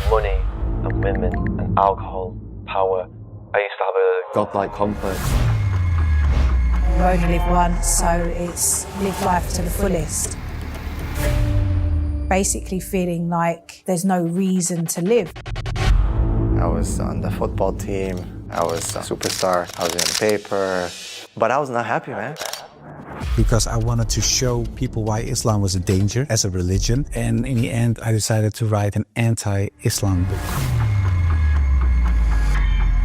Money and women and alcohol, power. I used to have a godlike complex. You only live once, so it's live life to the fullest. Basically feeling like there's no reason to live. I was on the football team, I was a superstar, I was in the paper, but I was not happy, man. Because I wanted to show people why Islam was a danger as a religion, and in the end I decided to write an anti-Islam book.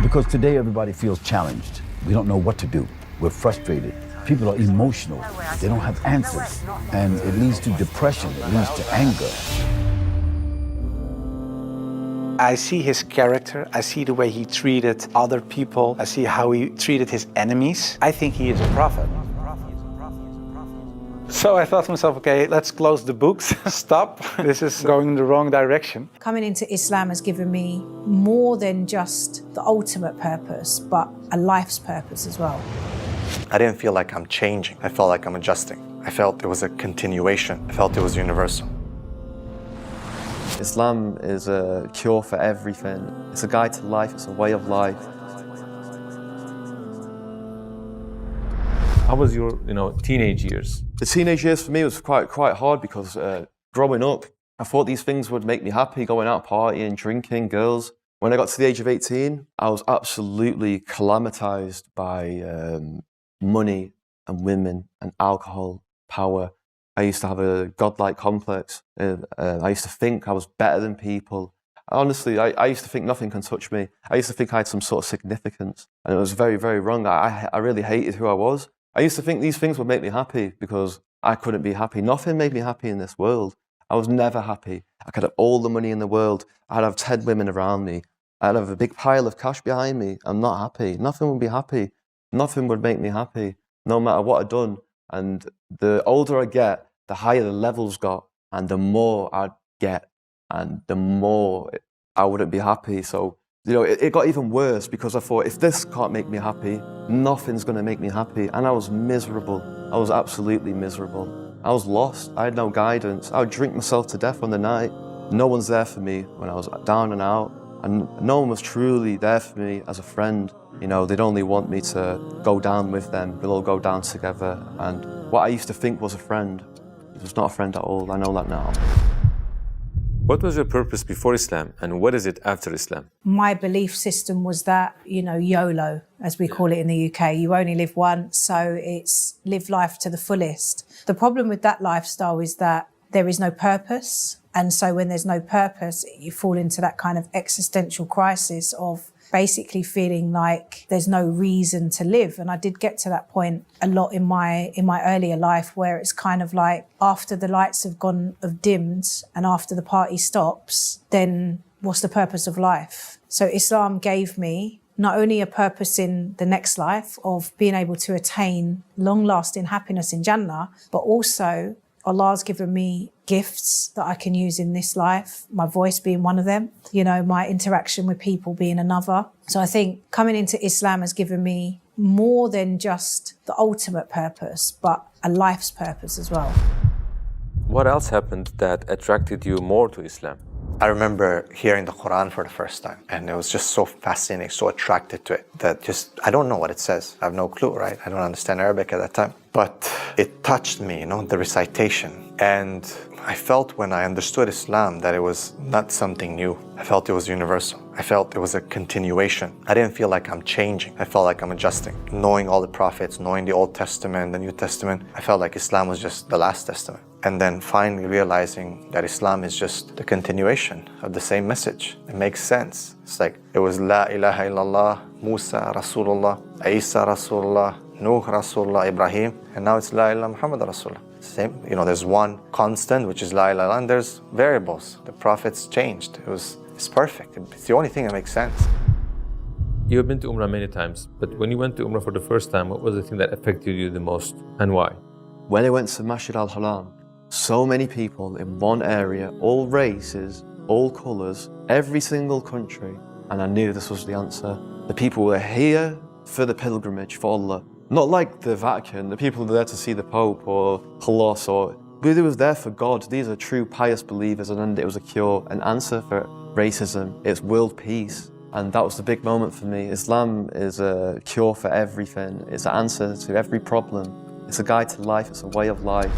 Because today everybody feels challenged. We don't know what to do. We're frustrated. People are emotional. They don't have answers. And it leads to depression, it leads to anger. I see his character, I see the way he treated other people, I see how he treated his enemies. I think he is a prophet. So I thought to myself, okay, let's close the books, stop. This is going in the wrong direction. Coming into Islam has given me more than just the ultimate purpose, but a life's purpose as well. I didn't feel like I'm changing. I felt like I'm adjusting. I felt it was a continuation. I felt it was universal. Islam is a cure for everything. It's a guide to life, it's a way of life. How was your, teenage years? The teenage years for me was quite hard because growing up, I thought these things would make me happy, going out partying, drinking, girls. When I got to the age of 18, I was absolutely calamitized by money and women and alcohol, power. I used to have a godlike complex. I used to think I was better than people. Honestly, I used to think nothing can touch me. I used to think I had some sort of significance. And it was very, very wrong. I really hated who I was. I used to think these things would make me happy because I couldn't be happy. Nothing made me happy in this world. I was never happy. I could have all the money in the world. I'd have 10 women around me. I'd have a big pile of cash behind me. I'm not happy. Nothing would be happy. Nothing would make me happy, no matter what I'd done. And the older I get, the higher the levels got, and the more I'd get, and the more I wouldn't be happy. So, it got even worse because I thought, if this can't make me happy, nothing's going to make me happy. And I was miserable. I was absolutely miserable. I was lost. I had no guidance. I would drink myself to death on the night. No one's there for me when I was down and out. And no one was truly there for me as a friend. They'd only want me to go down with them. We'll all go down together. And what I used to think was a friend, it was not a friend at all. I know that now. What was your purpose before Islam and what is it after Islam? My belief system was that, YOLO, as we call it in the UK. You only live once, so it's live life to the fullest. The problem with that lifestyle is that there is no purpose. And so when there's no purpose, you fall into that kind of existential crisis of basically feeling like there's no reason to live. And I did get to that point a lot in my earlier life, where it's kind of like after the lights have dimmed and after the party stops, then what's the purpose of life? So Islam gave me not only a purpose in the next life of being able to attain long-lasting happiness in Jannah, but also Allah's given me gifts that I can use in this life, my voice being one of them, my interaction with people being another. So I think coming into Islam has given me more than just the ultimate purpose, but a life's purpose as well. What else happened that attracted you more to Islam? I remember hearing the Quran for the first time, and it was just so fascinating, so attracted to it, that I don't know what it says. I have no clue, right? I don't understand Arabic at that time. But it touched me, the recitation. And I felt when I understood Islam that it was not something new. I felt it was universal. I felt it was a continuation. I didn't feel like I'm changing. I felt like I'm adjusting. Knowing all the prophets, knowing the Old Testament, the New Testament, I felt like Islam was just the last testament. And then finally realizing that Islam is just the continuation of the same message. It makes sense. It's like it was La ilaha illallah, Musa Rasulullah, Isa Rasulullah, Nuh Rasulullah, Ibrahim, and now it's La ilaha Muhammad Rasulullah. Same, there's one constant, which is La ilaha, and there's variables. The prophets changed. It's perfect. It's the only thing that makes sense. You have been to Umrah many times, but when you went to Umrah for the first time, what was the thing that affected you the most and why? When I went to Masjid al-Haram, so many people in one area, all races, all colours, every single country, and I knew this was the answer. The people were here for the pilgrimage for Allah. Not like the Vatican, the people are there to see the Pope or Colossus or Really was there for God. These are true pious believers, and it was a cure, an answer for racism. It's world peace. And that was the big moment for me. Islam is a cure for everything. It's an answer to every problem. It's a guide to life. It's a way of life.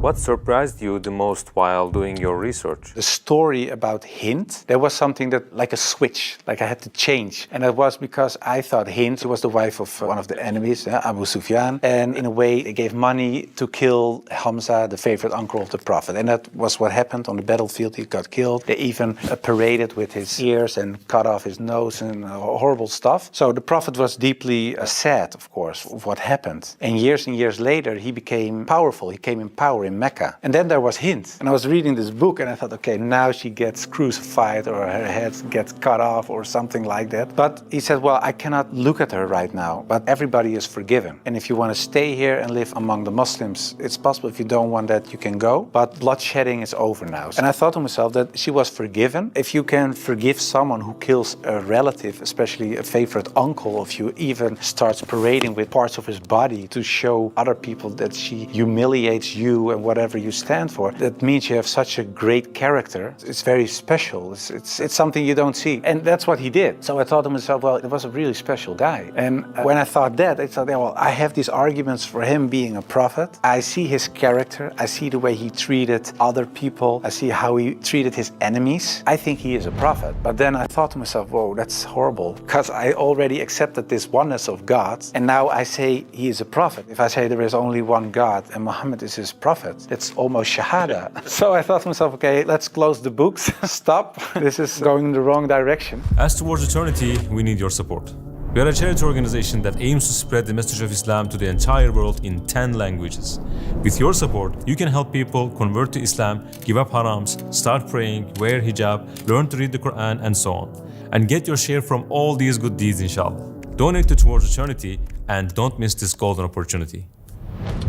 What surprised you the most while doing your research? The story about Hind, there was something that, like a switch, like I had to change. And that was because I thought Hind was the wife of one of the enemies, Abu Sufyan. And in a way, they gave money to kill Hamza, the favorite uncle of the Prophet. And that was what happened on the battlefield. He got killed. They even paraded with his ears and cut off his nose and horrible stuff. So the Prophet was deeply sad, of course, of what happened. And years later, he became powerful. He came in power in Mecca. And then there was Hind. And I was reading this book and I thought, okay, now she gets crucified or her head gets cut off or something like that. But he said, well, I cannot look at her right now, but everybody is forgiven. And if you want to stay here and live among the Muslims, it's possible. If you don't want that, you can go. But bloodshedding is over now. And I thought to myself that she was forgiven. If you can forgive someone who kills a relative, especially a favorite uncle of you, even starts parading with parts of his body to show other people that she humiliates you and whatever you stand for, that means you have such a great character. It's very special. It's something you don't see. And that's what he did. So I thought to myself, well, it was a really special guy. And when I thought that, I thought, well, I have these arguments for him being a prophet. I see his character. I see the way he treated other people. I see how he treated his enemies. I think he is a prophet. But then I thought to myself, whoa, that's horrible. Because I already accepted this oneness of God. And now I say he is a prophet. If I say there is only one God and Muhammad is his prophet, it's almost shahada. So I thought to myself, okay, let's close the books. Stop. This is going in the wrong direction. As towards eternity, we need your support. We are a charity organization that aims to spread the message of Islam to the entire world in 10 languages. With your support, you can help people convert to Islam, give up harams, start praying, wear hijab, learn to read the Quran, and so on. And get your share from all these good deeds, inshallah. Donate to Towards Eternity and don't miss this golden opportunity.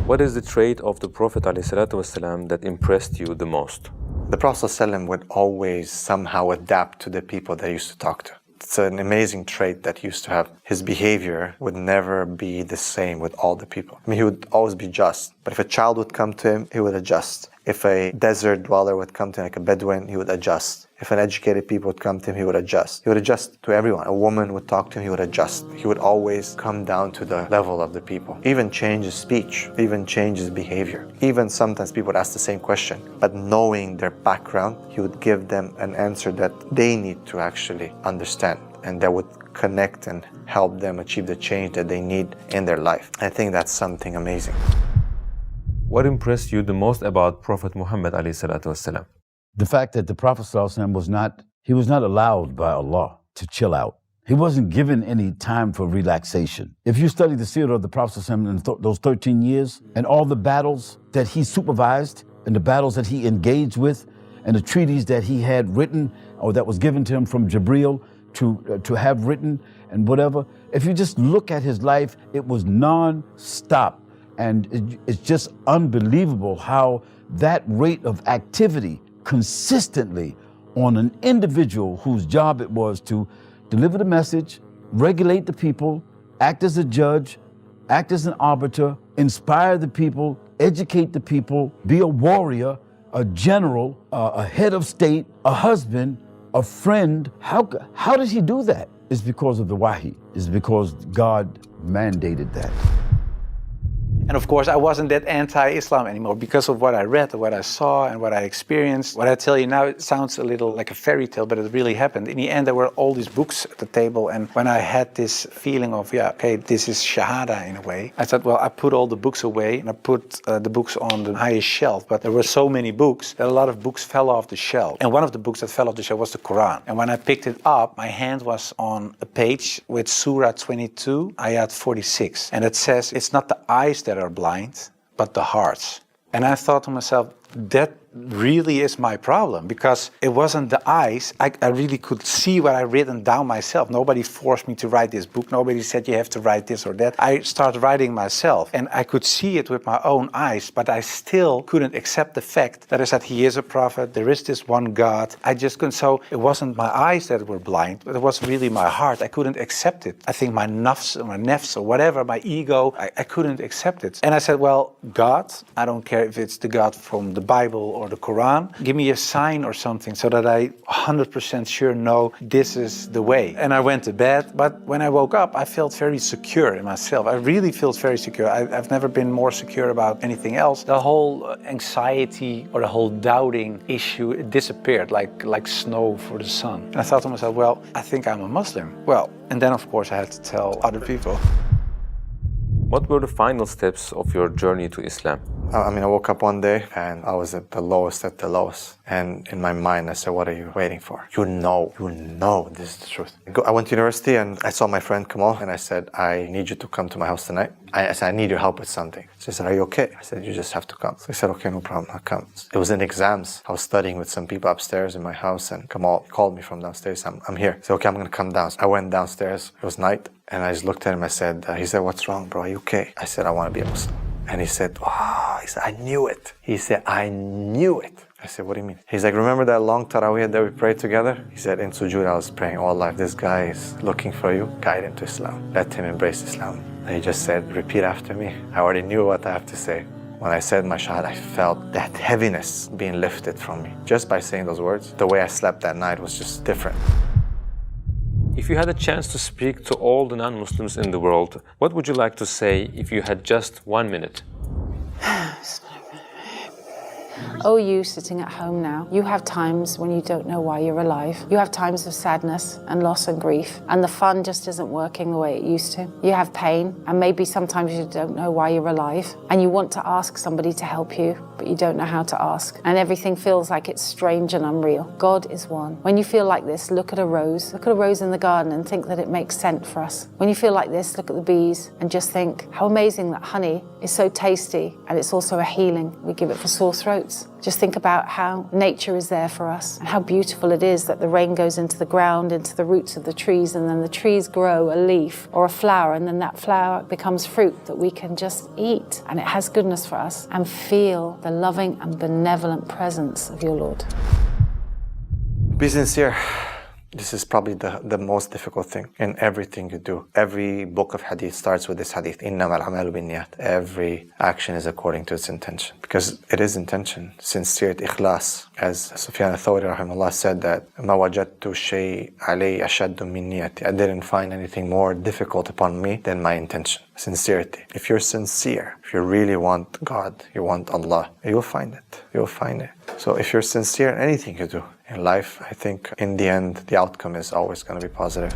What is the trait of the Prophet ﷺ that impressed you the most? The Prophet ﷺ would always somehow adapt to the people that he used to talk to. It's an amazing trait that he used to have. His behavior would never be the same with all the people. I mean, he would always be just. But if a child would come to him, he would adjust. If a desert dweller would come to him, like a Bedouin, he would adjust. If an educated people would come to him, he would adjust. He would adjust to everyone. A woman would talk to him, he would adjust. He would always come down to the level of the people. Even change his speech, even change his behavior. Even sometimes people would ask the same question, but knowing their background, he would give them an answer that they need to actually understand, and that would connect and help them achieve the change that they need in their life. I think that's something amazing. What impressed you the most about Prophet Muhammad ﷺ? The fact that the Prophet ﷺ was not allowed by Allah to chill out. He wasn't given any time for relaxation. If you study the seerah of the Prophet ﷺ in those 13 years and all the battles that he supervised and the battles that he engaged with and the treaties that he had written or that was given to him from Jibreel to have written and whatever, if you just look at his life, it was non-stop. And it's just unbelievable how that rate of activity consistently on an individual whose job it was to deliver the message, regulate the people, act as a judge, act as an arbiter, inspire the people, educate the people, be a warrior, a general, a head of state, a husband, a friend. How does he do that? It's because of the wahi. It's because God mandated that. And of course, I wasn't that anti-Islam anymore because of what I read, what I saw, and what I experienced. What I tell you now, it sounds a little like a fairy tale, but it really happened. In the end, there were all these books at the table, and when I had this feeling of, yeah, okay, this is Shahada in a way, I thought, well, I put all the books away, and I put the books on the highest shelf, but there were so many books that a lot of books fell off the shelf. And one of the books that fell off the shelf was the Quran. And when I picked it up, my hand was on a page with Surah 22, Ayat 46. And it says, it's not the eyes that are blind, but the hearts. And I thought to myself, that really is my problem, because it wasn't the eyes. I really could see what I written down myself. Nobody forced me to write this book. Nobody said you have to write this or that. I started writing myself, and I could see it with my own eyes, but I still couldn't accept the fact that I said, he is a prophet, there is this one God. I just couldn't. So it wasn't my eyes that were blind, but it was really my heart. I couldn't accept it. I think my nafs or whatever, my ego, I couldn't accept it. And I said, well, God, I don't care if it's the God from the Bible or the Quran, give me a sign or something so that I 100% sure know this is the way. And I went to bed, but when I woke up, I felt very secure in myself. I really felt very secure. I've never been more secure about anything else. The whole anxiety or the whole doubting issue, it disappeared like snow for the sun. And I thought to myself, well, I think I'm a Muslim. Well, and then of course I had to tell other people. What were the final steps of your journey to Islam? I woke up one day and I was at the lowest. And in my mind, I said, what are you waiting for? You know this is the truth. I went to university and I saw my friend Kamal and I said, I need you to come to my house tonight. I said, I need your help with something. So he said, are you okay? I said, you just have to come. So he said, okay, no problem, I'll come. It was in exams. I was studying with some people upstairs in my house and Kamal called me from downstairs. I'm here. I said, okay, I'm going to come down. I went downstairs. It was night. And I just looked at him. I said, he said, what's wrong, bro? Are you okay? I said, I want to be a Muslim. And he said, he said, I knew it. He said, I knew it. I said, what do you mean? He's like, remember that long tarawih that we prayed together? He said, in sujood, I was praying all life. This guy is looking for you. Guide him to Islam. Let him embrace Islam. And he just said, repeat after me. I already knew what I have to say. When I said my shahada, I felt that heaviness being lifted from me. Just by saying those words, the way I slept that night was just different. If you had a chance to speak to all the non-Muslims in the world, what would you like to say if you had just 1 minute? Oh, you sitting at home now, you have times when you don't know why you're alive. You have times of sadness and loss and grief, and the fun just isn't working the way it used to. You have pain, and maybe sometimes you don't know why you're alive, and you want to ask somebody to help you, but you don't know how to ask, and everything feels like it's strange and unreal. God is one. When you feel like this, look at a rose in the garden and think that it makes scent for us. When you feel like this, look at the bees and just think how amazing that honey is so tasty, and it's also a healing. We give it for sore throats. Just think about how nature is there for us and how beautiful it is that the rain goes into the ground, into the roots of the trees, and then the trees grow a leaf or a flower, and then that flower becomes fruit that we can just eat, and it has goodness for us, and feel the loving and benevolent presence of your Lord. Be sincere. This is probably the most difficult thing in everything you do. Every book of hadith starts with this hadith. إِنَّمَا الْعَمَالُ بِالنِّيَّاتِ. Every action is according to its intention. Because it is intention. Sincerity, ikhlas. As Sufyan al-Thawri rahimahullah said that مَا وَجَدْتُ شَيْءٍ عَلَيْهِ أَشَدُّ مِنْ نِيَّتِي. I didn't find anything more difficult upon me than my intention. Sincerity. If you're sincere, if you really want God, you want Allah, you'll find it. You'll find it. So if you're sincere in anything you do in life, I think in the end, the outcome is always going to be positive.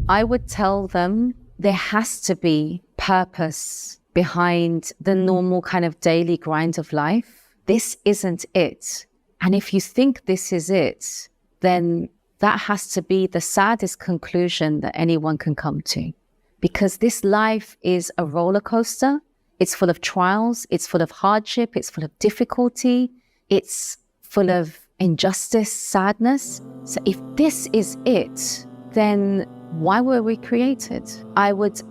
I would tell them there has to be purpose behind the normal kind of daily grind of life. This isn't it. And if you think this is it, then that has to be the saddest conclusion that anyone can come to. Because this life is a roller coaster. It's full of trials. It's full of hardship. It's full of difficulty. It's full of injustice, sadness. So if this is it, then why were we created? I would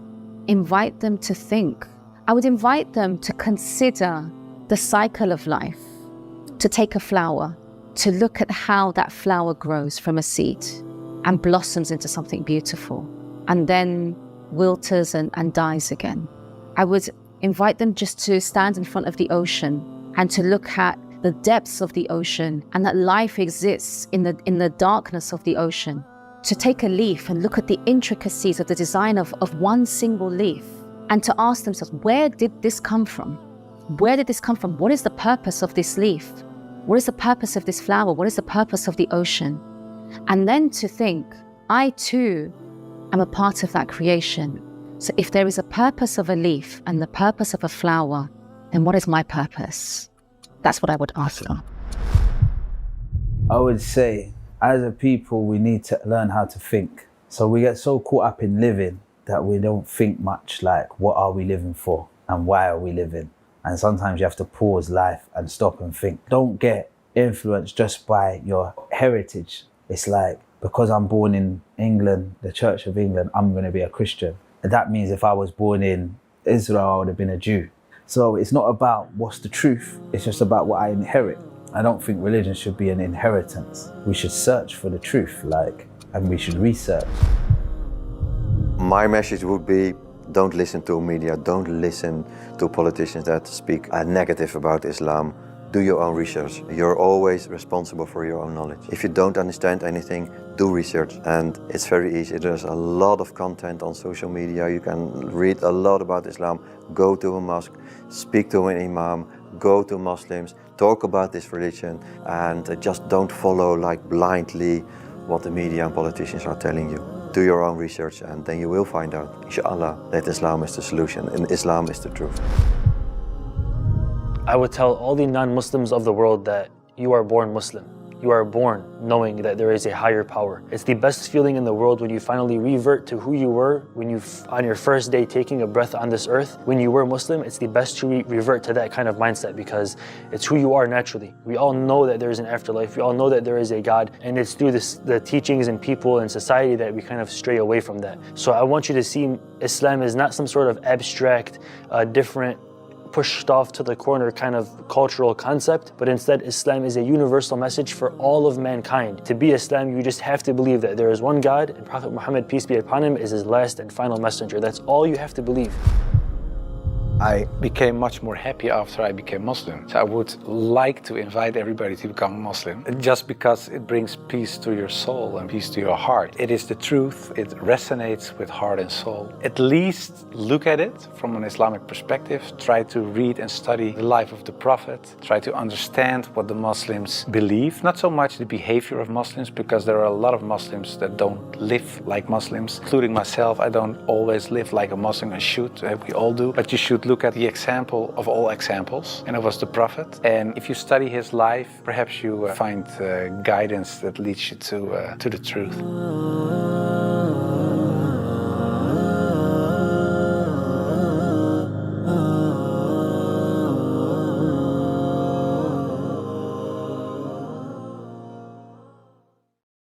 invite them to think. I would invite them to consider the cycle of life, to take a flower, to look at how that flower grows from a seed and blossoms into something beautiful, and then wilters and dies again. I would invite them just to stand in front of the ocean and to look at the depths of the ocean, and that life exists in the darkness of the ocean. To take a leaf and look at the intricacies of the design of one single leaf, and to ask themselves, where did this come from? Where did this come from? What is the purpose of this leaf? What is the purpose of this flower? What is the purpose of the ocean? And then to think, I too am a part of that creation. So if there is a purpose of a leaf and the purpose of a flower, then what is my purpose? That's what I would ask them. I would say, as a people, we need to learn how to think. So we get so caught up in living that we don't think much like, what are we living for and why are we living? And sometimes you have to pause life and stop and think. Don't get influenced just by your heritage. It's like, because I'm born in England, the Church of England, I'm going to be a Christian. And that means if I was born in Israel, I would have been a Jew. So it's not about what's the truth, it's just about what I inherit. I don't think religion should be an inheritance. We should search for the truth, and we should research. My message would be, don't listen to media, don't listen to politicians that speak negative about Islam. Do your own research. You're always responsible for your own knowledge. If you don't understand anything, do research. And it's very easy. There's a lot of content on social media. You can read a lot about Islam. Go to a mosque, speak to an imam, go to Muslims, talk about this religion, and just don't follow blindly what the media and politicians are telling you. Do your own research, and then you will find out, inshallah, that Islam is the solution and Islam is the truth. I would tell all the non-Muslims of the world that you are born Muslim. You are born knowing that there is a higher power. It's the best feeling in the world when you finally revert to who you were when on your first day taking a breath on this earth. When you were Muslim, it's the best to revert to that kind of mindset because it's who you are naturally. We all know that there is an afterlife. We all know that there is a God, and it's through the teachings and people and society that we kind of stray away from that. So I want you to see Islam as not some sort of abstract, different, pushed off to the corner kind of cultural concept, but instead Islam is a universal message for all of mankind. To be Islam, you just have to believe that there is one God and Prophet Muhammad, peace be upon him, is his last and final messenger. That's all you have to believe. I became much more happy after I became Muslim. So I would like to invite everybody to become Muslim, just because it brings peace to your soul and peace to your heart. It is the truth, it resonates with heart and soul. At least look at it from an Islamic perspective, try to read and study the life of the Prophet, try to understand what the Muslims believe, not so much the behavior of Muslims, because there are a lot of Muslims that don't live like Muslims, including myself. I don't always live like a Muslim, I should, we all do, but you should look at the example of all examples, and it was the Prophet. And if you study his life, perhaps you find guidance that leads you to the truth.